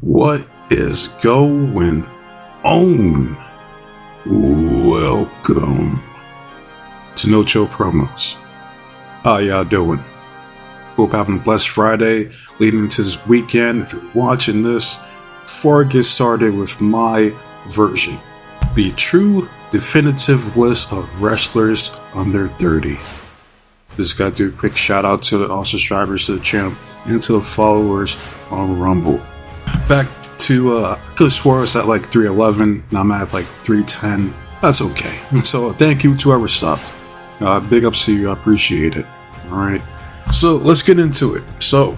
What is going on? Welcome to No Chill Promos. How y'all doing? Hope having a blessed Friday leading into this weekend. If you're watching this, before I get started with my version, the true definitive list of wrestlers under 30. Just got to do a quick shout out to all subscribers to the channel and to the followers on Rumble. Back to, I could have swore I was at like 311, now I'm at like 310. That's okay. So thank you to whoever subbed. Big ups to you, I appreciate it. Alright, so let's get into it. So,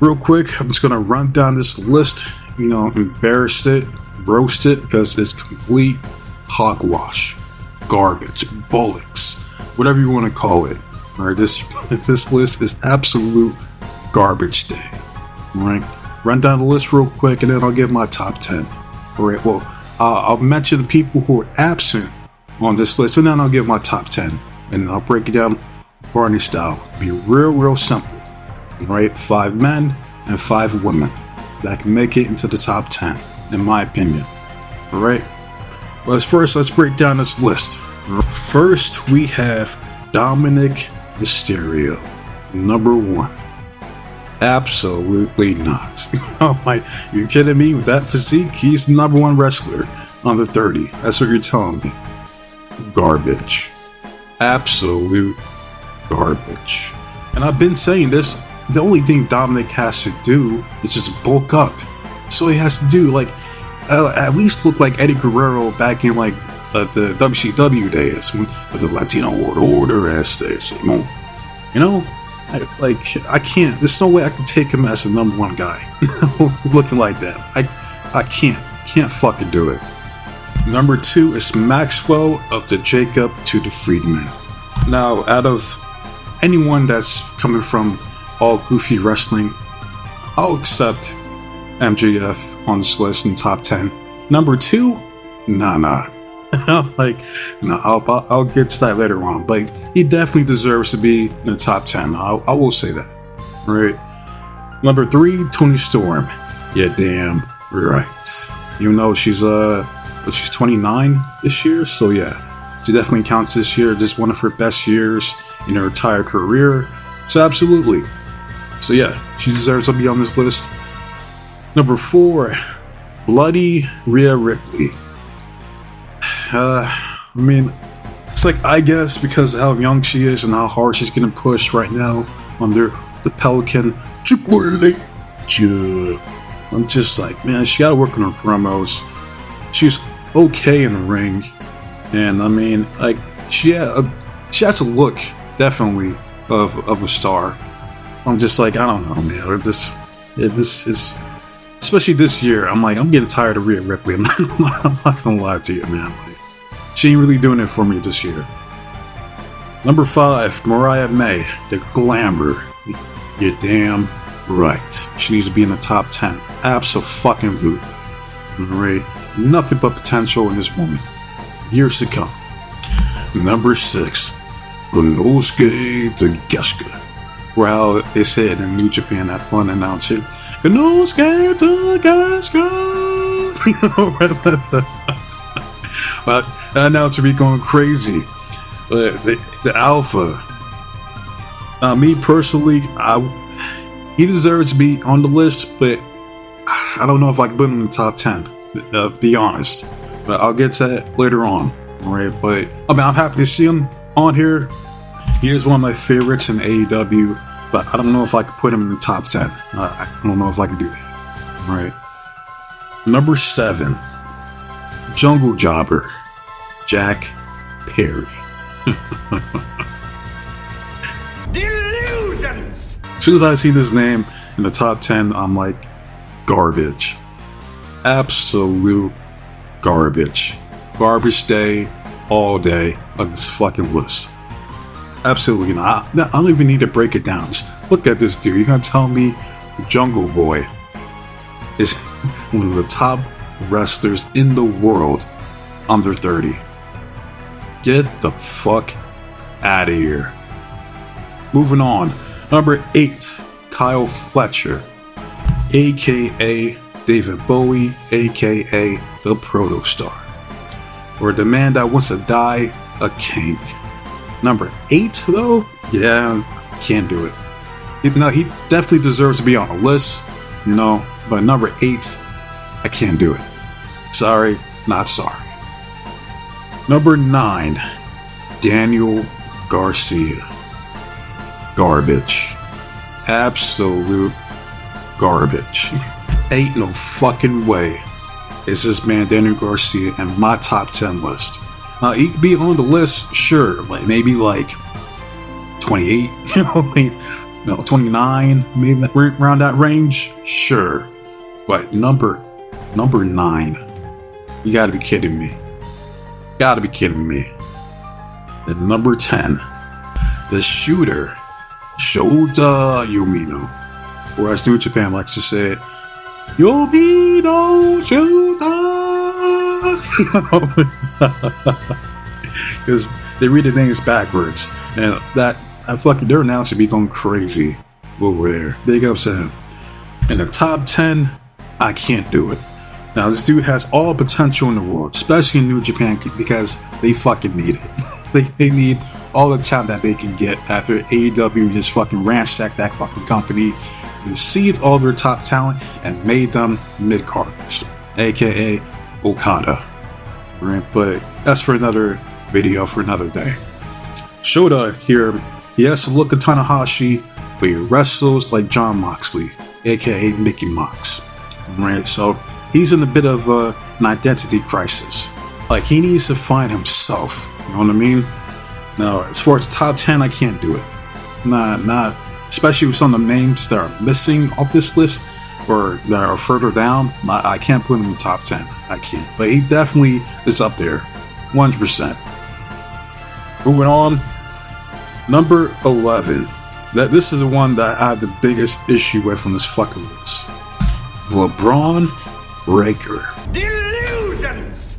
real quick, I'm just going to run down this list, embarrass it, roast it, because it's complete hogwash, garbage, bullocks, whatever you want to call it. Alright, this list is absolute garbage day. Alright, run down the list real quick and then I'll give my top 10. Alright, well, I'll mention the people who are absent on this list and then I'll give my top 10. And I'll break it down Barney style. Be real simple. Alright, 5 men and 5 women that can make it into the top 10, in my opinion. Alright, well, let's break down this list. First, we have Dominic Mysterio, number 1. Absolutely not. Oh my, you're kidding me? With that physique, he's the number 1 wrestler under 30. That's what you're telling me. Garbage. Absolute garbage. And I've been saying this, the only thing Dominic has to do is just bulk up. So he has to do, like, at least look like Eddie Guerrero back in, like, the WCW days, with the Latino World Order as they say, I can't, there's no way I can take him as the number 1 guy, looking like that. I can't fucking do it. Number 2 is Maxwell of the Jacob to the Freedman. Now, out of anyone that's coming from all goofy wrestling, I'll accept MJF on this list in top 10. Number 2, nah. I'll get to that later on, but he definitely deserves to be in the top 10. I will say that. Right. Number 3, Toni Storm. Yeah, damn right. Even though she's 29 this year, so yeah, she definitely counts this year. This is one of her best years in her entire career. So absolutely. So yeah, she deserves to be on this list. Number 4, Bloody Rhea Ripley. It's like, I guess because of how young she is and how hard she's getting pushed right now under the Pelican Triple H. I'm just like, man, she gotta work on her promos. She's okay in the ring, and she has a look, definitely, of a star. I'm just like, I don't know, man. This is, especially this year, I'm getting tired of Rhea Ripley. I'm not gonna lie to you, man. She ain't really doing it for me this year. Number 5, Mariah May, the glamour. You're damn right. She needs to be in the top 10. Abso-fucking-lutely. Alright? Nothing but potential in this woman. Years to come. Number 6, Konosuke Takeshita. Well, they say it in New Japan, that one announcer. Konosuke Takeshita. But that announcer be going crazy. The Alpha. Me personally, he deserves to be on the list, but I don't know if I can put him in the top 10. Be honest, but I'll get to that later on. Alright, but I'm happy to see him on here. He is one of my favorites in AEW, but I don't know if I could put him in the top 10. I don't know if I can do that. Alright. Number 7, Jungle Jobber, Jack Perry. Delusions! As soon as I see this name in the top 10, I'm like, garbage. Absolute garbage. Garbage day, all day on this fucking list. Absolutely not. I don't even need to break it down. Just look at this dude. You're gonna tell me Jungle Boy is one of the top wrestlers in the world under 30. Get the fuck out of here. Moving on. Number 8, Kyle Fletcher, aka David Bowie, aka the Protostar. Or the man that wants to die a king. Number 8 though? Yeah, can't do it. He definitely deserves to be on a list, but number 8, I can't do it. Sorry, not sorry. Number 9, Daniel Garcia. Garbage. Absolute garbage. Ain't no fucking way is this man Daniel Garcia in my top 10 list. Now, he could be on the list, sure, maybe 28, 29, maybe around that range, sure. But number 9, you gotta be kidding me. Gotta be kidding me. And number 10, the shooter, Shota Umino. Or as New Japan likes to say, Umino Shota! Because they read the names backwards. And that fucking, their announcer be going crazy over there. Big ups to him. In the top 10, I can't do it. Now, this dude has all potential in the world, especially in New Japan, because they fucking need it. they need all the talent that they can get after AEW just fucking ransacked that fucking company and seized all their top talent and made them mid-carders, aka Okada. Right? But that's for another video for another day. Shota here, he has to look at Tanahashi, but he wrestles like Jon Moxley, aka Mickey Mox. Right? So he's in a bit of an identity crisis. He needs to find himself. You know what I mean? Now, as far as top 10, I can't do it. Not especially with some of the names that are missing off this list or that are further down. I can't put him in the top 10. I can't. But he definitely is up there. 100%. Moving on. Number 11. This is the one that I have the biggest issue with on this fucking list. LeBron Breakker. Delusions!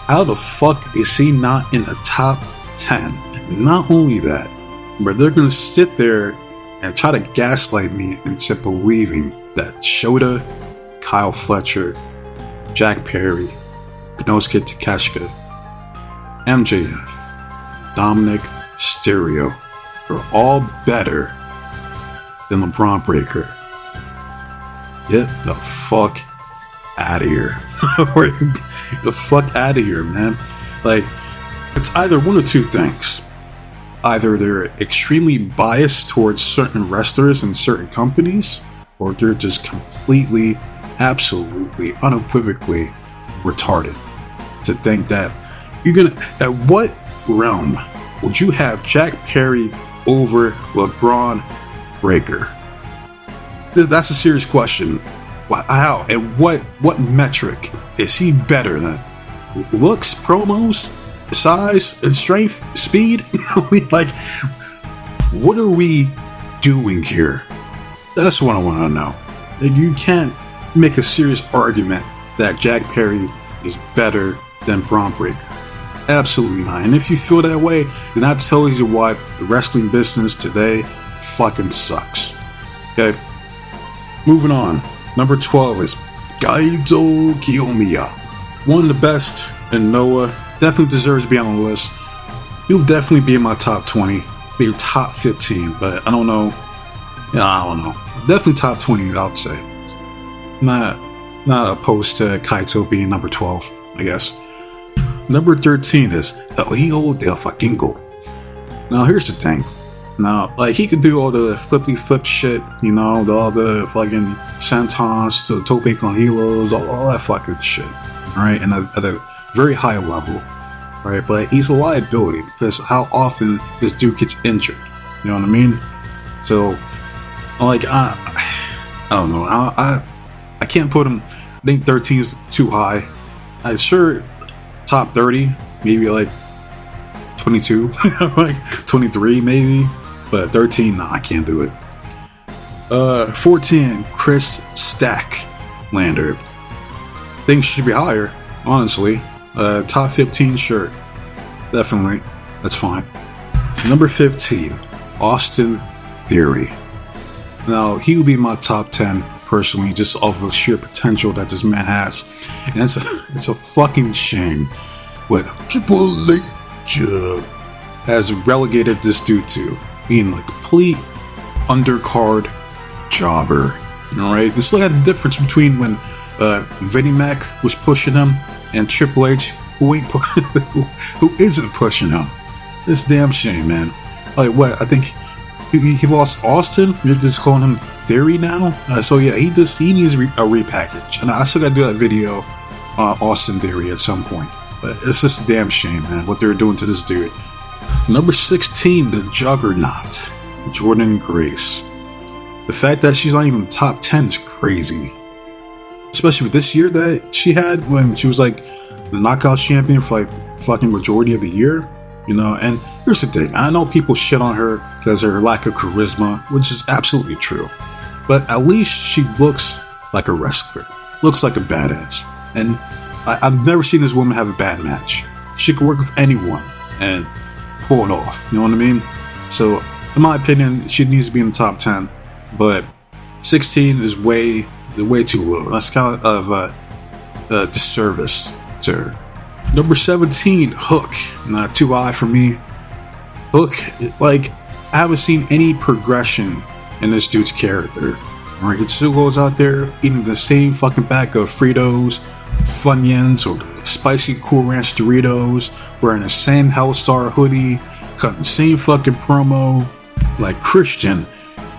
How the fuck is he not in the top 10? Not only that, but they're gonna sit there and try to gaslight me into believing that Shota, Kyle Fletcher, Jack Perry, Konosuke Takeshita, MJF, Dominic Mysterio are all better than LeBron Breakker. Get the fuck out of here. Get the fuck out of here, man. It's either one of two things. Either they're extremely biased towards certain wrestlers and certain companies, or they're just completely, absolutely, unequivocally retarded to think that you're gonna. At what realm would you have Jack Perry over LeBron Breakker? That's a serious question. How? And what metric is he better than? Looks, promos, size, and strength, speed? What are we doing here? That's what I want to know. You can't make a serious argument that Jack Perry is better than Bron Breakker. Absolutely not. And if you feel that way, then that tells you why the wrestling business today fucking sucks. Okay? Moving on. Number 12 is Gaido Kiyomiya. One of the best in Noah. Definitely deserves to be on the list. He'll definitely be in my top 20. Maybe top 15, but I don't know. Yeah, I don't know. Definitely top 20, I would say. Not opposed to Kaito being number 12, I guess. Number 13 is El Hijo del Fakingo. Now, here's the thing. Now, he could do all the flippy-flip shit, all the fucking sentons, the tope con hilos, all that fucking shit, right? And at a very high level, right? But he's a liability because how often this dude gets injured, you know what I mean? So, I don't know. I can't put him. I think 13 is too high. I sure top 30, maybe 22, 23 maybe. But 13, nah, I can't do it. 14, Chris Stacklander. Think should be higher, honestly. Top 15, sure. Definitely. That's fine. Number 15, Austin Theory. Now, he will be in my top 10 personally, just off of sheer potential that this man has. And it's a fucking shame what Triple H has relegated this dude to being a complete undercard jobber. Alright, this look at the difference between when Vinnie Mac was pushing him and Triple H, who isn't pushing him. It's a damn shame, man. Like, what? I think he lost Austin. You're just calling him Theory now. So yeah, he needs a repackage, and I still gotta do that video on Austin Theory at some point. But it's just a damn shame, man, what they're doing to this dude. Number 16, the Juggernaut, Jordynne Grace. The fact that she's not even in the top 10 is crazy. Especially with this year that she had when she was like the knockout champion for like fucking majority of the year. You know, and here's the thing. I know people shit on her because of her lack of charisma, which is absolutely true. But at least she looks like a wrestler. Looks like a badass. And I've never seen this woman have a bad match. She could work with anyone and pull it off. You know what I mean? So, in my opinion, she needs to be in the top 10. But 16 is way too low. That's kind of a disservice to her. Number 17, Hook. Not too high for me. Hook, like, I haven't seen any progression in this dude's character. Right? He still goes out there eating the same fucking bag of Fritos, Funyuns, or the spicy Cool Ranch Doritos, wearing the same Hellstar hoodie, cutting the same fucking promo. Like, Christian,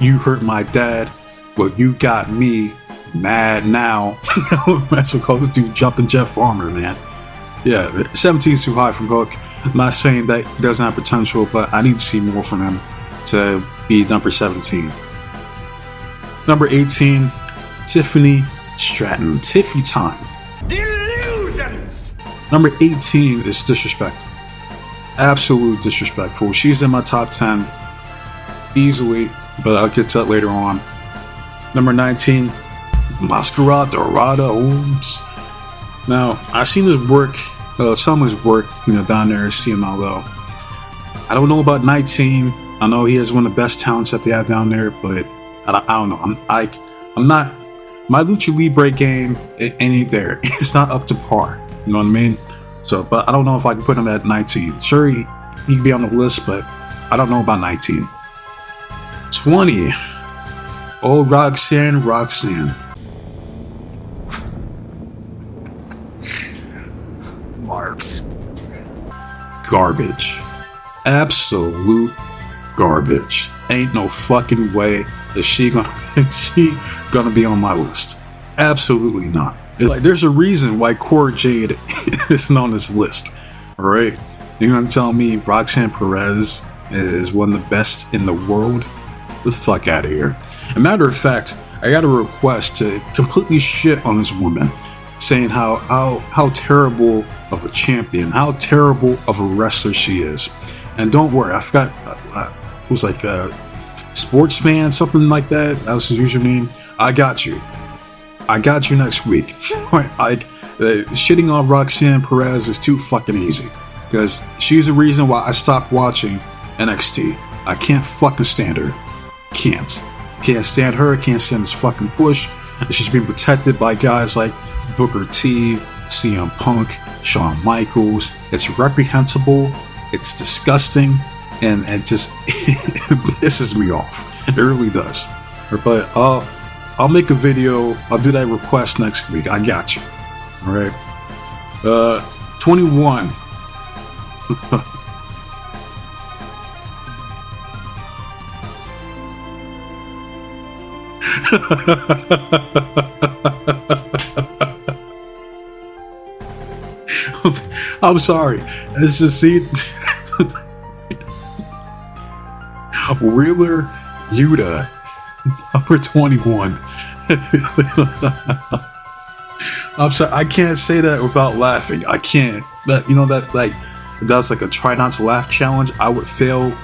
you hurt my dad, well, you got me mad now. That's what calls this dude Jumpin' Jeff Farmer, man. Yeah, 17 is too high from Hook. I'm not saying that he doesn't have potential, but I need to see more from him to be number 17. Number 18, Tiffany Stratton. Tiffy time. Delusions! Number 18 is disrespectful. Absolute disrespectful. She's in my top 10 easily, but I'll get to that later on. Number 19, Masquerade Dorada Holmes. Now, I've seen his work, some of his work, down there at CMLO. I don't know about 19. I know he has one of the best talents that they have down there, but I don't know. I'm not. My Lucha Libre game, it ain't there. It's not up to par. You know what I mean? So, but I don't know if I can put him at 19. Sure, he can be on the list, but I don't know about 19. 20. Oh, Roxanne. Marks. Garbage. Absolute garbage. Ain't no fucking way that she gonna be on my list. Absolutely not. Like, there's a reason why Cora Jade isn't on this list. Alright? You're gonna tell me Roxanne Perez is one of the best in the world? Get the fuck out of here. As a matter of fact, I got a request to completely shit on this woman, saying how terrible of a champion, how terrible of a wrestler she is. And don't worry, I forgot, it was like a sports fan, something like that. That was his username. I got you next week. Shitting on Roxanne Perez is too fucking easy, because she's the reason why I stopped watching NXT. I can't fucking stand her. Can't stand her. Can't stand this fucking push. She's being protected by guys like Booker T, CM Punk, Shawn Michaels. It's reprehensible. It's disgusting, and it just it pisses me off. It really does. But I'll make a video. I'll do that request next week. I got you. All right. 21. I'm sorry. It's just, see, Wheeler Yuta, number 21. I'm sorry, I can't say that without laughing. I can't. That's like a try not to laugh challenge. I would fail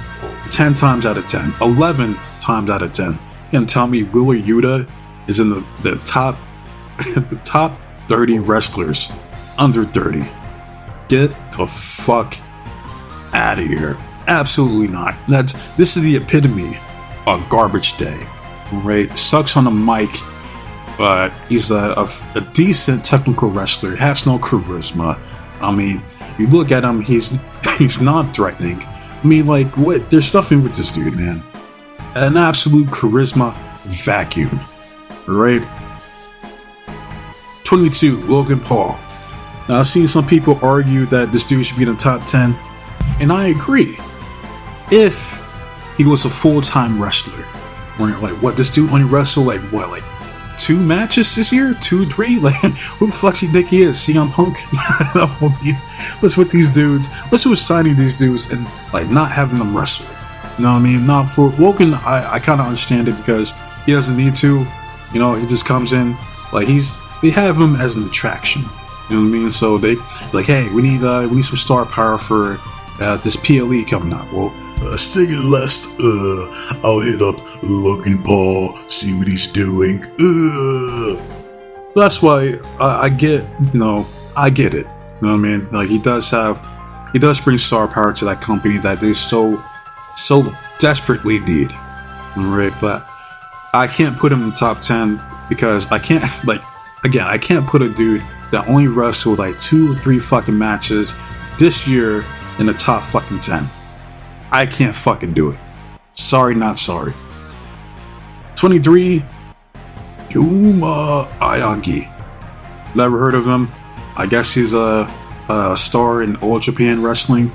10 times out of 10, 11 times out of 10. You can tell me Wheeler Yuta is in the top the top 30 wrestlers under 30. Get the fuck out of here. Absolutely not. This is the epitome of garbage day. Right? Sucks on the mic but he's a decent technical wrestler. Has no charisma. I mean, you look at him, he's not threatening. I mean, like, what? There's nothing with this dude, man. An absolute charisma vacuum, right? 22, Logan Paul. Now, I've seen some people argue that this dude should be in the top 10, and I agree. If he was a full-time wrestler, right? Like, what, this dude only wrestled, like, what, like, 2 matches this year? 2, 3? Like, who the fuck do you think he is? CM Punk? What's with these dudes? What's with signing these dudes and, like, not having them wrestle? You know what I mean? Not for Logan, I kind of understand it because he doesn't need to. You know, he just comes in, like, they have him as an attraction. You know what I mean? So they like, hey, we need some star power for this PLE coming up. Well, say it less. I'll hit up Logan Paul, see what he's doing. That's why I get, I get it. You know what I mean? Like, he does bring star power to that company that they so desperately need. Right? But I can't put him in the top 10 because I can't, I can't put a dude that only wrestled like 2 or 3 fucking matches this year in the top fucking 10. I can't fucking do it. Sorry, not sorry. 23, Yuma Aoyagi. Never heard of him. I guess he's a star in All Japan Wrestling.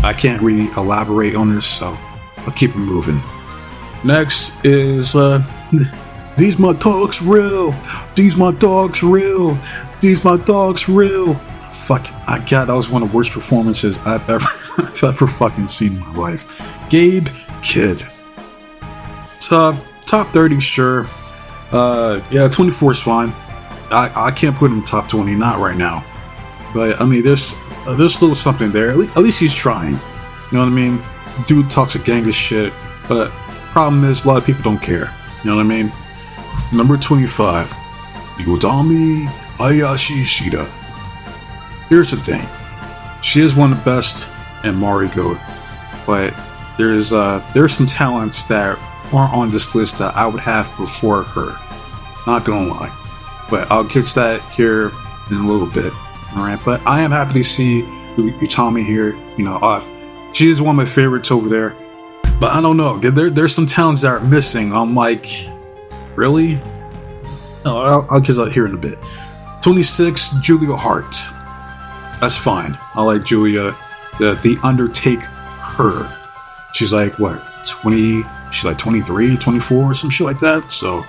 I can't really elaborate on this, so I'll keep it moving. Next is these my dogs real. These my dogs real. These my dogs real. Fucking, that was one of the worst performances I've ever fucking seen in my life. Gade Kid. Top 30, sure. 24 is fine. I can't put him top 20, not right now. But I mean, there's a little something there. At least he's trying. You know what I mean? Dude talks a gang of shit, but problem is a lot of people don't care. You know what I mean? Number 25, Yodami Hayashi Shida. Here's the thing. She is one of the best in Mari Goat, but there's some talents that aren't on this list that I would have before her. Not gonna lie. But I'll get to that here in a little bit. Alright, but I am happy to see Utami here. She is one of my favorites over there. But I don't know. There's some talents that are missing. I'm like, really? No, I'll get that here in a bit. 26, Julia Hart. That's fine. I like Julia. The Undertake her. She's like, what, 20? She's like 23, 24, some shit like that. So,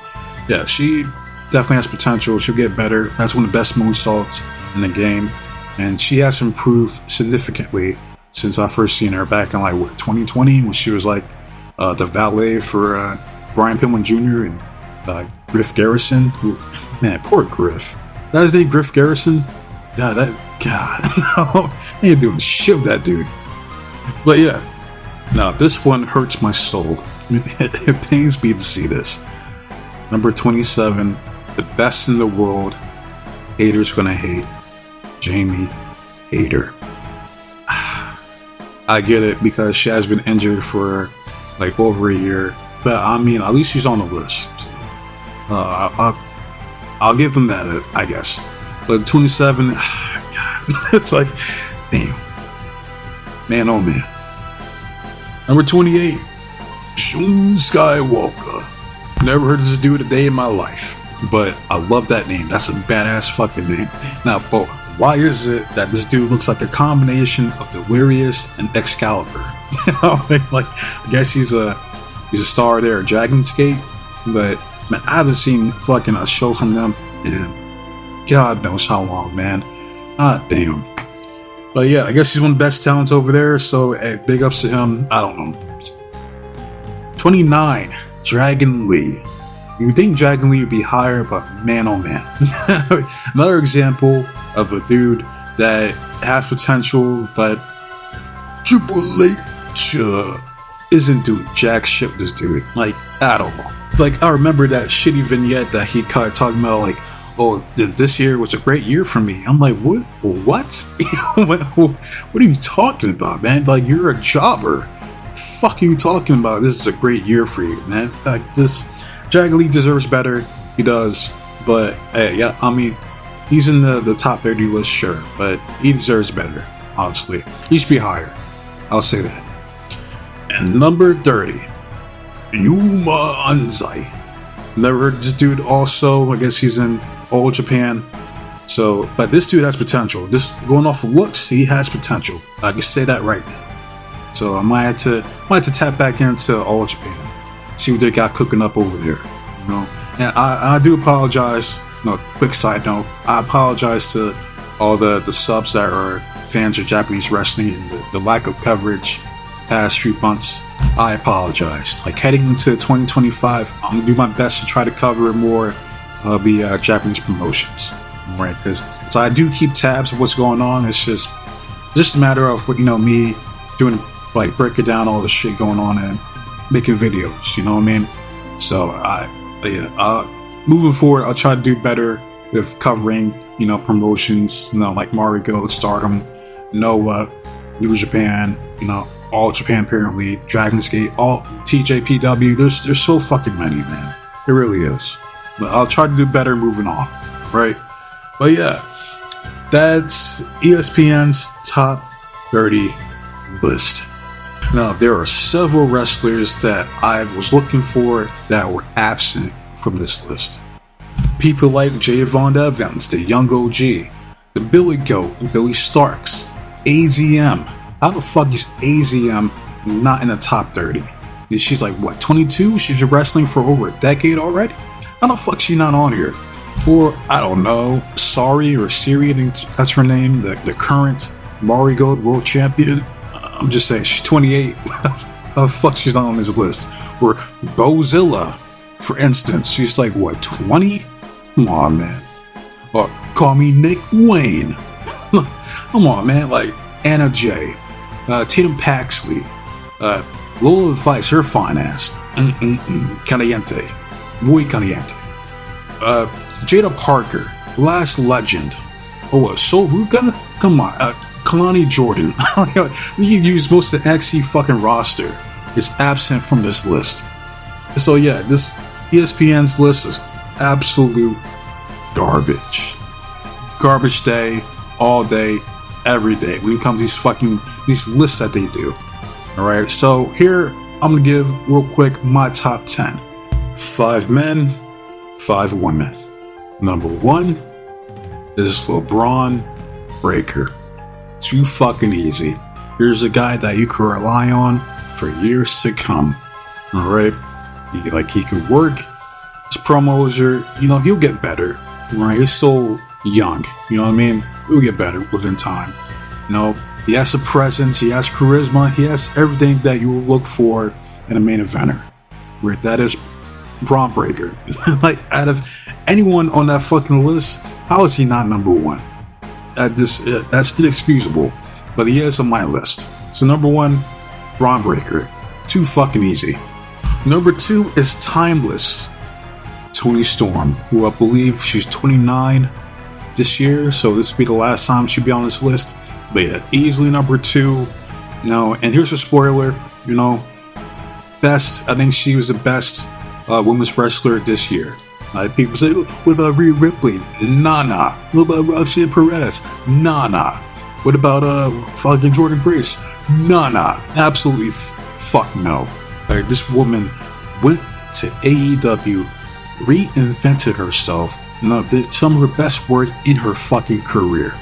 yeah, she definitely has potential. She'll get better. That's one of the best moonsaults in the game. And she has improved significantly since I first seen her back in, like, what, 2020? When she was, like, the valet for Brian Pillman Jr. and Griff Garrison. Man, poor Griff. That his name, Griff Garrison? Yeah, God, no, they ain't doing shit with that dude. But yeah, now this one hurts my soul. It pains me to see this. Number 27, the best in the world. Haters gonna hate. Jamie Hayter. I get it because she has been injured for like over a year, but I mean, at least she's on the list. So, I'll give them that, I guess. But 27. It's like, damn. Man, oh man. Number 28, Shun Skywalker. Never heard of this dude a day in my life, but I love that name. That's a badass fucking name. Now, but why is it that this dude looks like a combination of Delirious and Excalibur? Like, I guess he's a star there at Dragon's Gate, but man, I haven't seen fucking a show from them in God knows how long, man. Ah, damn. But yeah, I guess he's one of the best talents over there, so hey, big ups to him. I don't know. 29, Dragon Lee. You would think Dragon Lee would be higher, but man, oh man. Another example of a dude that has potential, but Triple H isn't doing jack shit with this dude, like, at all. Like, I remember that shitty vignette that he caught talking about, like, oh, this year was a great year for me. I'm like, what? What are you talking about, man? Like, you're a jobber. Fuck are you talking about? This is a great year for you, man. Like, this Dragon Lee deserves better. He does. But hey, yeah, I mean, he's in the top 30 list, sure, but he deserves better, honestly. He should be higher. I'll say that. And number 30, Yuma Anzai. Never heard of this dude also. I guess he's in All Japan. So, but this dude has potential. Just going off of looks, he has potential. I can say that right now. So I might have to tap back into All Japan, see what they got cooking up over there. You know, and I do apologize. Quick side note, I apologize to all the subs that are fans of Japanese wrestling and the lack of coverage past few months. I apologize. Like heading into 2025, I'm gonna do my best to try to cover more of the Japanese promotions, right? Because I do keep tabs of what's going on. It's just a matter of me doing, like, breaking down all the shit going on and making videos. You know what I mean? So moving forward, I'll try to do better with covering promotions. Like Marigo, Stardom, Noah, New Japan. All Japan apparently, Dragon's Gate, all TJPW. There's so fucking many, man. It really is. But I'll try to do better moving on, right? But yeah, that's ESPN's top 30 list. Now, there are several wrestlers that I was looking for that were absent from this list. People like Javon Evans, the Young OG, the Billy Goat, Billy Starks, AZM. How the fuck is AZM not in the top 30? She's like, what, 22? She's been wrestling for over a decade already? How the fuck she not on here? Or, I don't know, Sari or Siri, I think that's her name, the current Marigo World Champion. I'm just saying, she's 28. How the fuck she's not on this list? Or Bozilla, for instance, she's like, what, 20? Come on, man. Or call me Nick Wayne. Come on, man. Like, Anna Jay, Tatum Paxley, Lola Vice, her fine ass, Caliente, muy caliente, Jada Parker, Last Legend, Soul Ruka, come on, Kalani Jordan. You can use most of the NXT fucking roster is absent from this list. So yeah, this ESPN's list is absolute garbage. Garbage day, all day, every day when it comes to these lists that they do. Alright, so here I'm gonna give real quick my top 10. 5 men, 5 women. Number 1 is LeBron Breaker. Too fucking easy. Here's a guy that you can rely on for years to come. Alright? He can work. His promos are, he'll get better. Right? He's so young. You know what I mean? He'll get better within time. He has a presence, he has charisma, he has everything that you will look for in a main eventer. Right? That is Braun Breaker. Like, out of anyone on that fucking list, how is he not number 1? That's inexcusable. But he is on my list. So number 1, Braun Breaker. Too fucking easy. Number 2 is Timeless Toni Storm, who I believe she's 29 this year, so this will be the last time she'll be on this list. But yeah, easily number 2. And here's a spoiler, best, I think she was the best women's wrestler this year. People say, what about Rhea Ripley? Nah. What about Roxanne Perez? Nah. What about fucking Jordan Grace? Nah. Absolutely fuck no. Like, this woman went to AEW, reinvented herself, did some of her best work in her fucking career.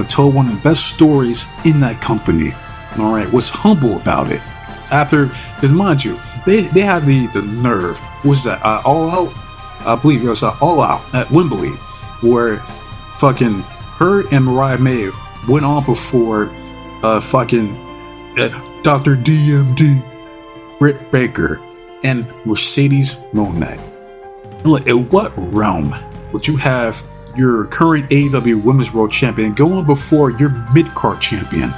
Told one of the best stories in that company. Alright, was humble about it. Because mind you, they had the nerve. Was that All Out? I believe it was All Out at Wembley, where fucking her and Mariah May went on before fucking Dr. DMD, Britt Baker, and Mercedes Moné. Like, in what realm would you have your current AEW Women's World Champion going before your mid-card champion?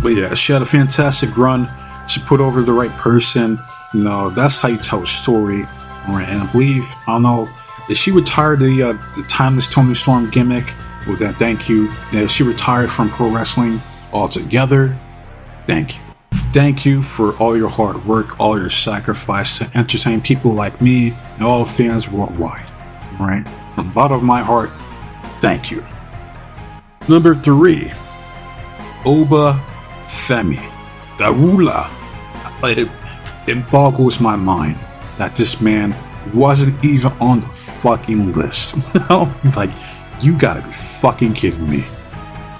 But yeah, she had a fantastic run. She put over the right person. That's how you tell a story. Right? And I believe, I don't know, if she retired the Timeless Toni Storm gimmick, well then thank you. And if she retired from pro wrestling altogether, thank you. Thank you for all your hard work, all your sacrifice to entertain people like me and all fans worldwide. Right? From the bottom of my heart, thank you. Number 3, Oba Femi, the ruler. It boggles my mind that this man wasn't even on the fucking list. Like, you gotta be fucking kidding me.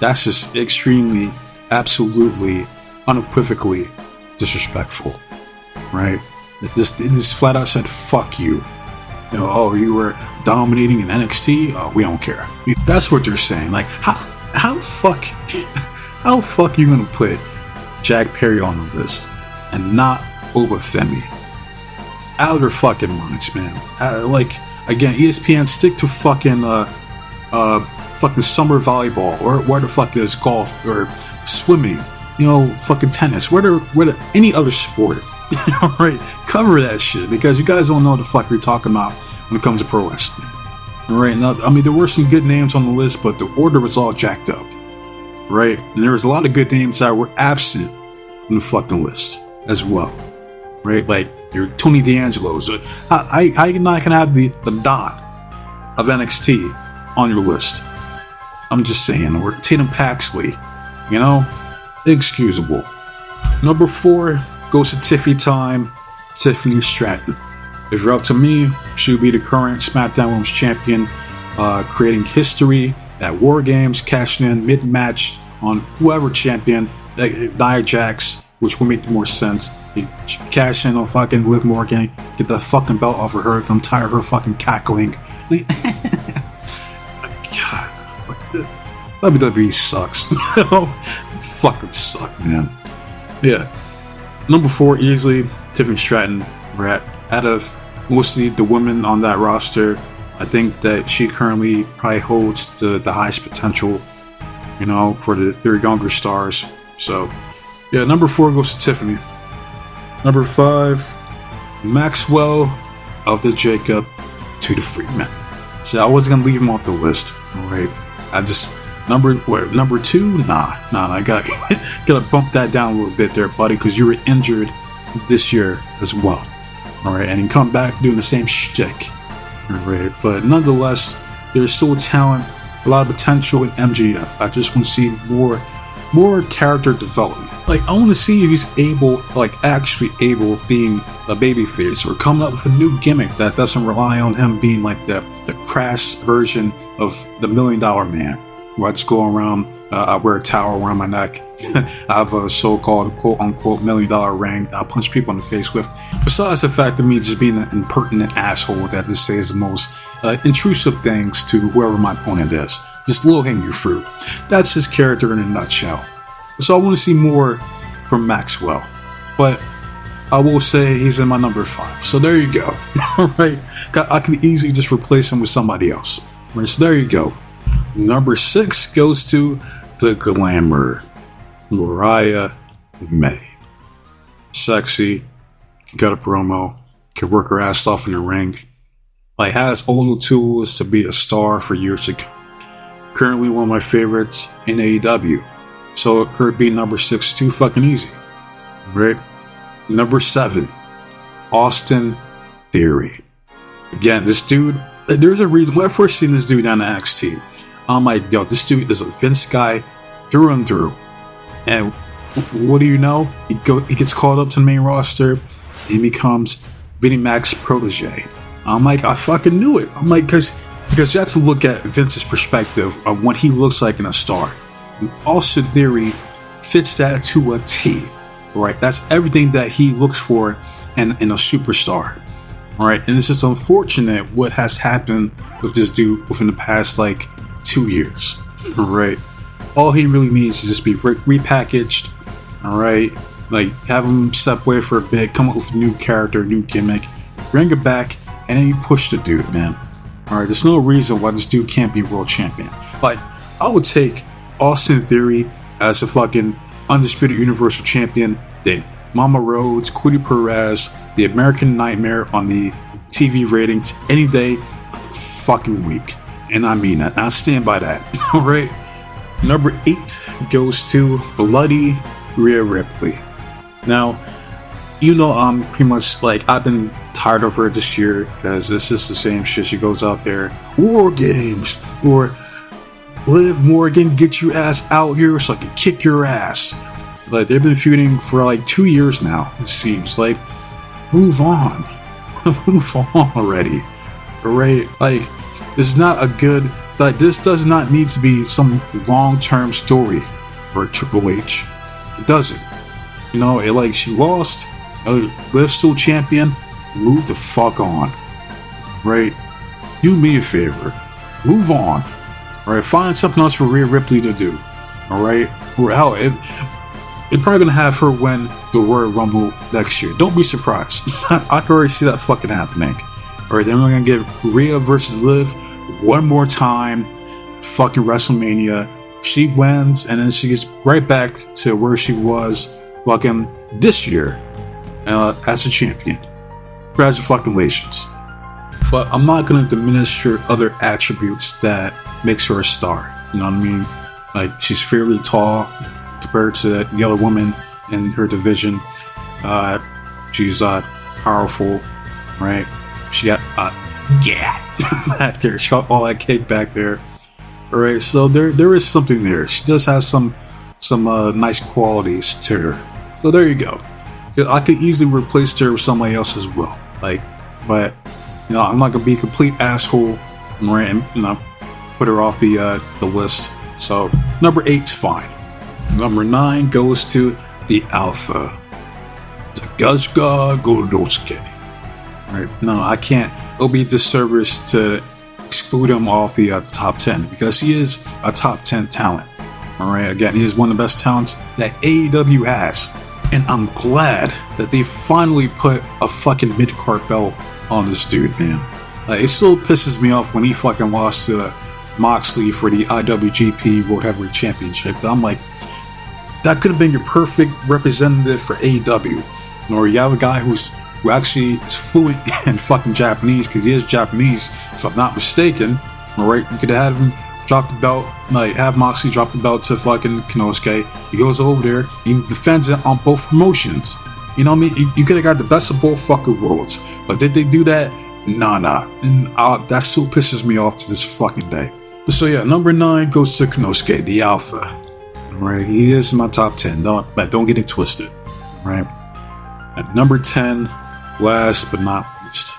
That's just extremely, absolutely, unequivocally disrespectful, right? It just flat out said, fuck you. You know, oh, you were dominating in NXT? Oh, we don't care. That's what they're saying. Like, how the fuck you gonna put Jack Perry on the list and not Oba Femi? Out of their fucking minds, man. Like, again, ESPN, stick to fucking summer volleyball, or where the fuck is golf or swimming, you know, fucking tennis, where any other sport. Alright, cover that shit, because you guys don't know what the fuck you're talking about when it comes to pro wrestling. Alright, now, I mean, there were some good names on the list, but the order was all jacked up. Right? And there was a lot of good names that were absent from the fucking list as well. Right? Like your Tony D'Angelo's. I'm not gonna have the Don of NXT on your list. I'm just saying. Or Tatum Paxley. You know? Inexcusable. Number 4 goes to Tiffany Stratton. If you're up to me, she would be the current SmackDown Women's Champion, creating history at War Games, cashing in mid-match on whoever champion, Nia Jax, which would make more sense. You cash in on fucking Liv Morgan, get the fucking belt off of her, I'm tired of her fucking cackling. God, WWE sucks. Fucking suck, man. Yeah. Number 4, easily, Tiffany Stratton. Out of mostly the women on that roster, I think that she currently probably holds the highest potential, you know, for their younger stars. So, yeah, number 4 goes to Tiffany. Number 5, Maxwell of the Jacob to the Freeman. So I wasn't gonna leave him off the list. All right, I just number 2. Nah, I gotta bump that down a little bit there, buddy, because you were injured this year as well. All right, and you come back doing the same shtick. Right, but nonetheless, there's still talent, a lot of potential in MJF. I just want to see more character development. Like, I want to see if he's actually able being a babyface, or coming up with a new gimmick that doesn't rely on him being like the crass version of the $1 Million Man, where I just go around, I wear a towel around my neck, I have a so-called quote-unquote $1 Million ring that I punch people in the face with. Besides the fact of me just being an impertinent asshole that just says the most intrusive things to whoever my opponent is. Just low-hanging fruit. That's his character in a nutshell. So I want to see more from Maxwell. But I will say he's in my number 5. So there you go. Alright? I can easily just replace him with somebody else. Right, so there you go. Number 6 goes to the Glamour, Mariah May. Sexy, can cut a promo, can work her ass off in the ring. Like, has all the tools to be a star for years to come. Currently one of my favorites in AEW. So it could be number 6 too fucking easy. Right? Number 7, Austin Theory. Again, this dude, there's a reason. When I first seen this dude down in NXT, I'm like, yo, this dude is a Vince guy through and through. And what do you know? He gets called up to the main roster, and he becomes Vinnie Mac's protege. I'm like, I fucking knew it. I'm like, because you have to look at Vince's perspective of what he looks like in a star. And Austin Theory fits that to a T. Right? That's everything that he looks for in a superstar. Alright, and it's just unfortunate what has happened with this dude within the past 2 years. Alright, all he really needs is just be repackaged. Alright, have him step away for a bit, come up with a new character, new gimmick, bring it back, and then you push the dude, man. Alright, there's no reason why this dude can't be world champion. But I would take Austin Theory as a fucking undisputed universal champion, then Mama Rhodes, Cody Perez, the American Nightmare on the TV ratings any day of the fucking week. And I mean that. I stand by that. Alright. Number 8 goes to Bloody Rhea Ripley. Now, I'm pretty much like, I've been tired of her this year because it's just the same shit. She goes out there, War Games, or Liv Morgan, get your ass out here so I can kick your ass. Like, they've been feuding for like 2 years now, it seems. Like, move on. Move on already. Alright? Like, this is not a good, like, this does not need to be some long-term story for Triple H. It doesn't. She lost, Liv's still champion, move the fuck on. Right? Do me a favor. Move on. Alright? Find something else for Rhea Ripley to do. Alright? Or hell, they're probably gonna have her win the Royal Rumble next year. Don't be surprised. I can already see that fucking happening. Alright, then we're gonna give Rhea versus Liv one more time. Fucking WrestleMania. She wins, and then she gets right back to where she was fucking this year as a champion. Congratulations. But I'm not gonna diminish her other attributes that makes her a star. You know what I mean? Like, she's fairly tall compared to the other woman in her division. She's powerful, right? She got back there. She got all that cake back there. All right, so there is something there. She does have some nice qualities to her. So there you go. I could easily replace her with somebody else as well. But I'm not gonna be a complete asshole, right? And put her off the list. So number 8's fine. Number 9 goes to the Alpha, Takashita Goldowski. Right? No, I can't. It'll be a disservice to exclude him off the top 10 because he is a top 10 talent. All right, again, he is one of the best talents that AEW has, and I'm glad that they finally put a fucking mid-card belt on this dude, man. It still pisses me off when he fucking lost to Moxley for the IWGP World Heavyweight Championship. I'm like, that could have been your perfect representative for AEW. Or you have a guy who actually is fluent in fucking Japanese, because he is Japanese, if I'm not mistaken. Alright, you could have him drop the belt, have Moxley drop the belt to fucking Konosuke. He goes over there, he defends it on both promotions. You know what I mean? You could have got the best of both fucking worlds. But did they do that? Nah. And that still pisses me off to this fucking day. So yeah, number 9 goes to Konosuke, the Alpha. Right, he is in my top 10. But don't get it twisted. Right. At number 10, last but not least,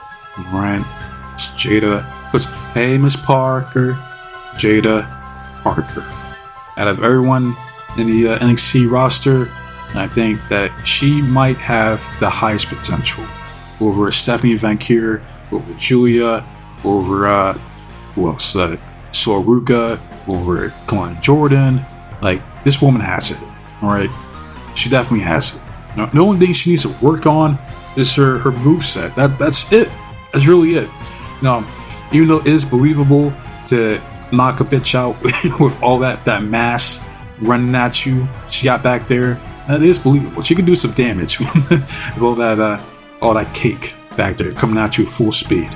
right, it's Jada. Hey, Miss Parker, Jada Parker. Out of everyone in the NXT roster, I think that she might have the highest potential over Stephanie Van Kier, over Julia, over who else? Soruka, over Kalani Jordan. Like, this woman has it. All right, she definitely has it. Now, the only thing she needs to work on is her moveset. That's it. That's really it. Now, even though it is believable to knock a bitch out with all that mass running at you, she got back there. That is believable. She can do some damage with all that cake back there coming at you full speed.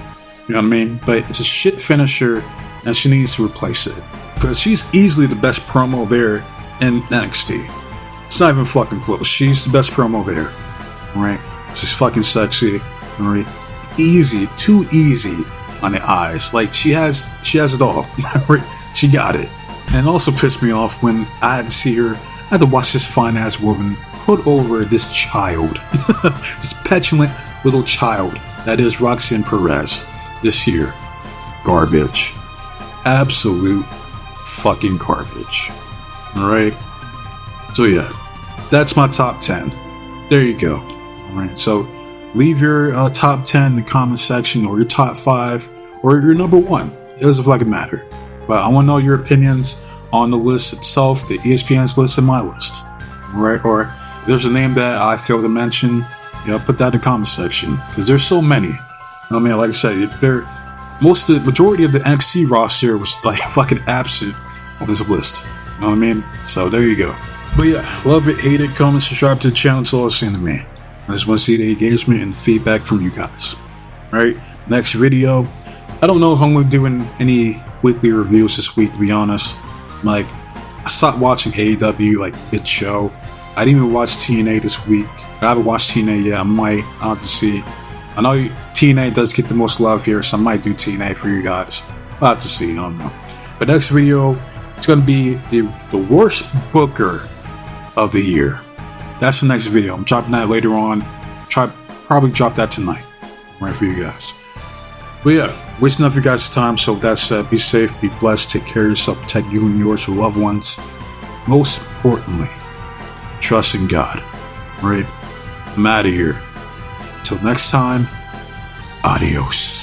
You know what I mean? But it's a shit finisher, and she needs to replace it because she's easily the best promo there in NXT. It's not even fucking close. She's the best promo there. Right? She's fucking sexy. Right? Easy. Too easy on the eyes. Like, she has it all. Right? She got it. And it also pissed me off when I had to see her. I had to watch this fine ass woman put over this child. This petulant little child that is Roxanne Perez this year. Garbage. Absolute fucking garbage. Alright? So yeah, that's my top 10. There you go. Alright, so leave your top 10 in the comment section, or your top 5, or your number 1. It doesn't fucking matter. But I want to know your opinions on the list itself, the ESPN's list and my list. Alright, or if there's a name that I failed to mention, put that in the comment section, because there's so many. I mean, like I said, the majority of the NXT roster was like fucking absent on this list. You know what I mean? So there you go. But yeah, love it, hate it, comment, subscribe to the channel. It's all the same to me. I just want to see the engagement and feedback from you guys. Alright, next video. I don't know if I'm going to be doing any weekly reviews this week, to be honest. Like, I stopped watching AEW, like, mid-show. I didn't even watch TNA this week. I haven't watched TNA yet. I might. I'll have to see. I know TNA does get the most love here, so I might do TNA for you guys. I'll have to see. I don't know. But next video, it's going to be the worst booker of the year. That's the next video. I'm dropping that later on. Probably drop that tonight. Right for you guys. But yeah, wasting enough of your guys' time. So that's be safe, be blessed, take care of yourself, protect you and yours, your loved ones. Most importantly, trust in God. Right? I'm out of here. Till next time, adios.